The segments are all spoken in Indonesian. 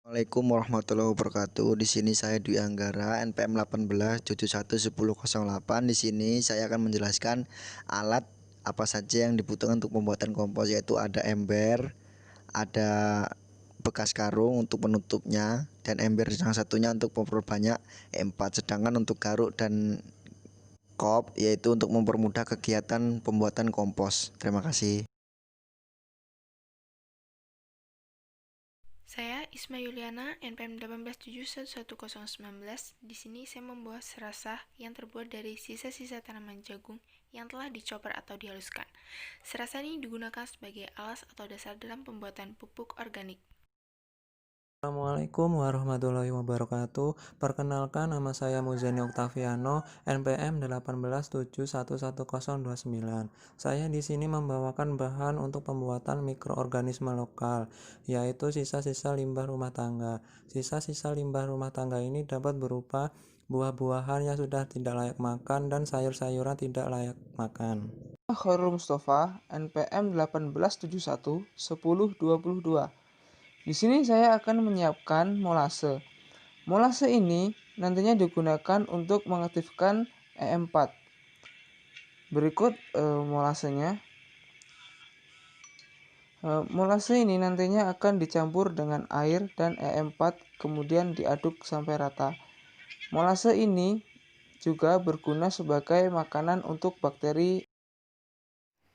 Assalamualaikum warahmatullahi wabarakatuh. Di sini saya Dwi Anggara, NPM 18711008. Di sini saya akan menjelaskan alat apa saja yang dibutuhkan untuk pembuatan kompos, yaitu ada ember, ada bekas karung untuk penutupnya, dan ember yang satunya untuk memperbanyak E4. Sedangkan untuk garuk dan kop yaitu untuk mempermudah kegiatan pembuatan kompos. Terima kasih. Saya Isma Yuliana, NPM 1871119. Di sini saya membawa serasah yang terbuat dari sisa-sisa tanaman jagung yang telah dicoper atau dihaluskan. Serasah ini digunakan sebagai alas atau dasar dalam pembuatan pupuk organik. Assalamualaikum warahmatullahi wabarakatuh. Perkenalkan, nama saya Muzani Oktaviano, NPM 187111029. Saya di sini membawakan bahan untuk pembuatan mikroorganisme lokal, yaitu sisa-sisa limbah rumah tangga. Sisa-sisa limbah rumah tangga ini dapat berupa buah-buahan yang sudah tidak layak makan dan sayur-sayuran tidak layak makan. Khairul Mustafa, NPM 18711022. Di sini saya akan menyiapkan molase. Molase ini nantinya digunakan untuk mengaktifkan E4. Berikut molasenya. Molase ini nantinya akan dicampur dengan air dan E4, kemudian diaduk sampai rata. Molase ini juga berguna sebagai makanan untuk bakteri.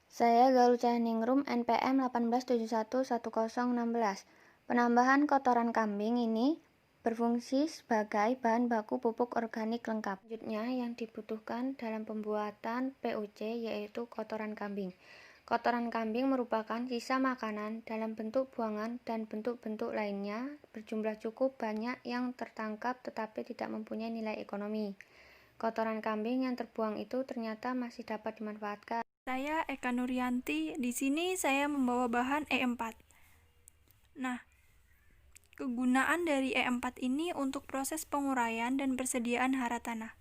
Saya Galuh Cahaningrum, NPM 18711016. Penambahan kotoran kambing ini berfungsi sebagai bahan baku pupuk organik lengkap. Selanjutnya yang dibutuhkan dalam pembuatan PUC yaitu kotoran kambing. Kotoran kambing merupakan sisa makanan dalam bentuk buangan dan bentuk-bentuk lainnya berjumlah cukup banyak yang tertangkap tetapi tidak mempunyai nilai ekonomi. Kotoran kambing yang terbuang itu ternyata masih dapat dimanfaatkan. Saya Eka Nuryanti. Di sini saya membawa bahan E4. Nah, kegunaan dari E4 ini untuk proses penguraian dan persediaan hara tanah.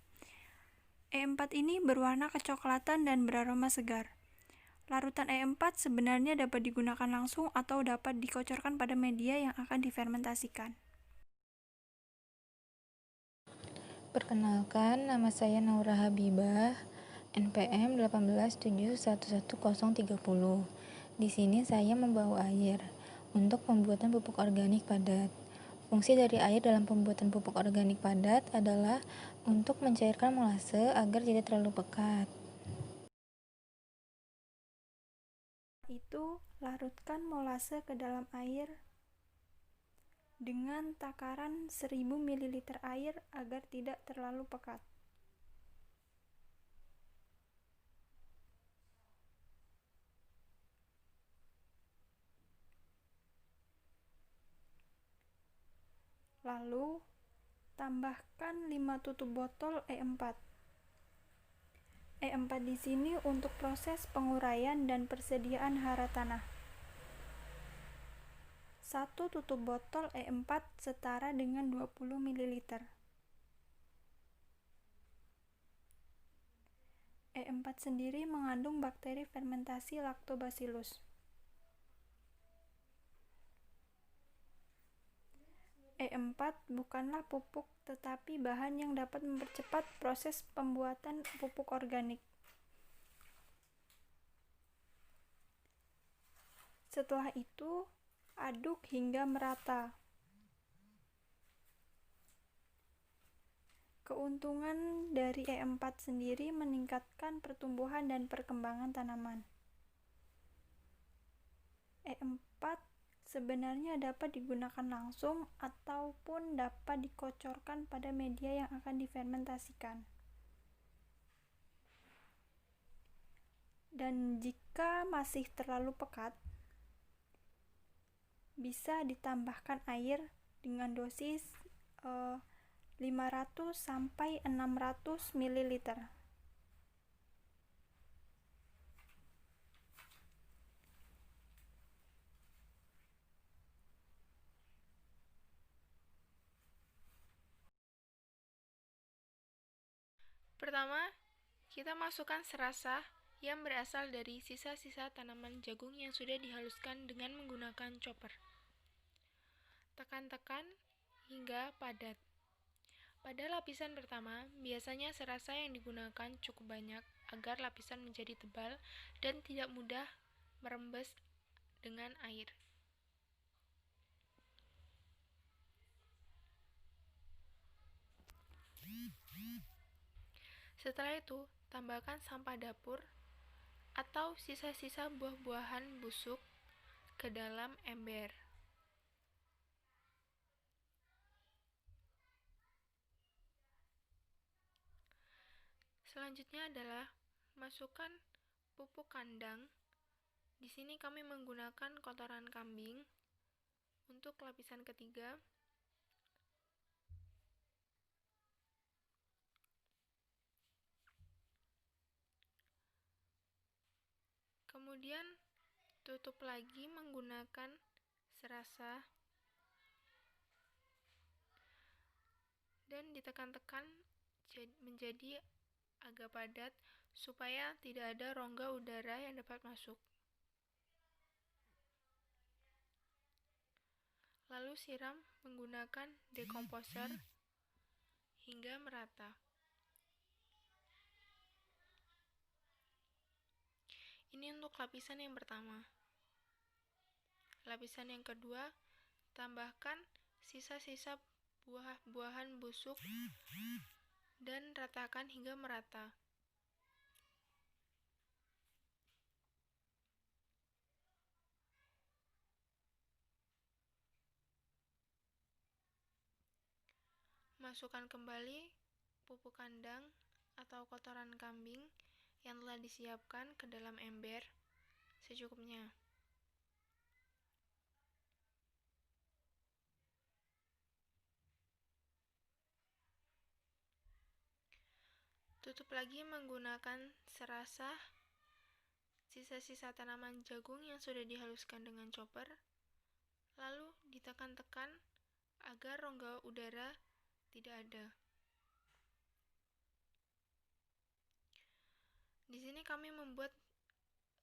E4 ini berwarna kecoklatan dan beraroma segar. Larutan E4 sebenarnya dapat digunakan langsung atau dapat dikocorkan pada media yang akan difermentasikan. Perkenalkan, nama saya Naura Habibah, NPM 1871130. Di sini saya membawa air untuk pembuatan pupuk organik padat. Fungsi dari air dalam pembuatan pupuk organik padat adalah untuk mencairkan molase agar tidak terlalu pekat. Itu larutkan molase ke dalam air dengan takaran 1000 ml air agar tidak terlalu pekat. Lalu tambahkan 5 tutup botol E4. E4 di sini untuk proses penguraian dan persediaan hara tanah. 1 tutup botol E4 setara dengan 20 ml. E4 sendiri mengandung bakteri fermentasi Lactobacillus. E4 bukanlah pupuk, tetapi bahan yang dapat mempercepat proses pembuatan pupuk organik. Setelah itu, aduk hingga merata. Keuntungan dari E4 sendiri meningkatkan pertumbuhan dan perkembangan tanaman. E4 sebenarnya dapat digunakan langsung ataupun dapat dikocorkan pada media yang akan difermentasikan. Dan jika masih terlalu pekat, bisa ditambahkan air dengan dosis 500 sampai 600 ml. Pertama, kita masukkan serasah yang berasal dari sisa-sisa tanaman jagung yang sudah dihaluskan dengan menggunakan chopper. Tekan-tekan hingga padat. Pada lapisan pertama, biasanya serasa yang digunakan cukup banyak agar lapisan menjadi tebal dan tidak mudah merembes dengan air. Setelah itu, tambahkan sampah dapur atau sisa-sisa buah-buahan busuk ke dalam ember. Selanjutnya adalah masukkan pupuk kandang. Di sini kami menggunakan kotoran kambing untuk lapisan ketiga. Kemudian tutup lagi menggunakan serasa dan ditekan-tekan menjadi agak padat supaya tidak ada rongga udara yang dapat masuk. Lalu siram menggunakan dekomposer hingga merata. Ini untuk lapisan yang pertama. Lapisan yang kedua, tambahkan sisa-sisa buah-buahan busuk dan ratakan hingga merata. Masukkan kembali pupuk kandang atau kotoran kambing yang telah disiapkan ke dalam ember secukupnya. Tutup lagi menggunakan serasa sisa-sisa tanaman jagung yang sudah dihaluskan dengan chopper, lalu ditekan-tekan agar rongga udara tidak ada. Di sini kami membuat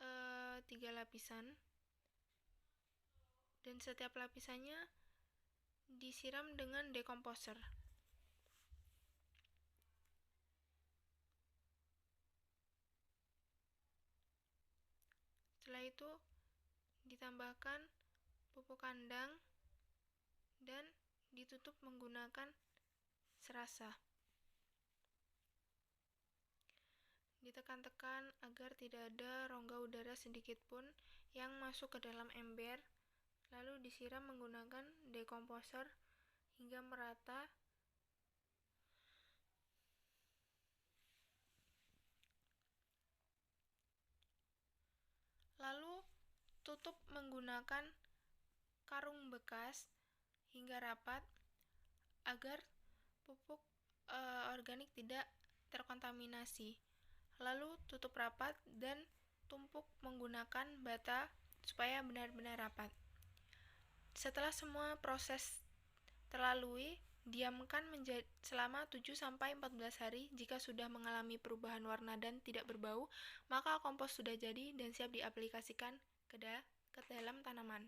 3 lapisan dan setiap lapisannya disiram dengan dekomposer. Setelah itu ditambahkan pupuk kandang dan ditutup menggunakan serasa. Ditekan-tekan agar tidak ada rongga udara sedikit pun yang masuk ke dalam ember, lalu disiram menggunakan dekomposer hingga merata. Lalu tutup menggunakan karung bekas hingga rapat agar pupuk organik tidak terkontaminasi. Lalu tutup rapat dan tumpuk menggunakan bata supaya benar-benar rapat. Setelah semua proses terlalui, diamkan selama 7-14 hari. Jika sudah mengalami perubahan warna dan tidak berbau, maka kompos sudah jadi dan siap diaplikasikan ke dalam tanaman.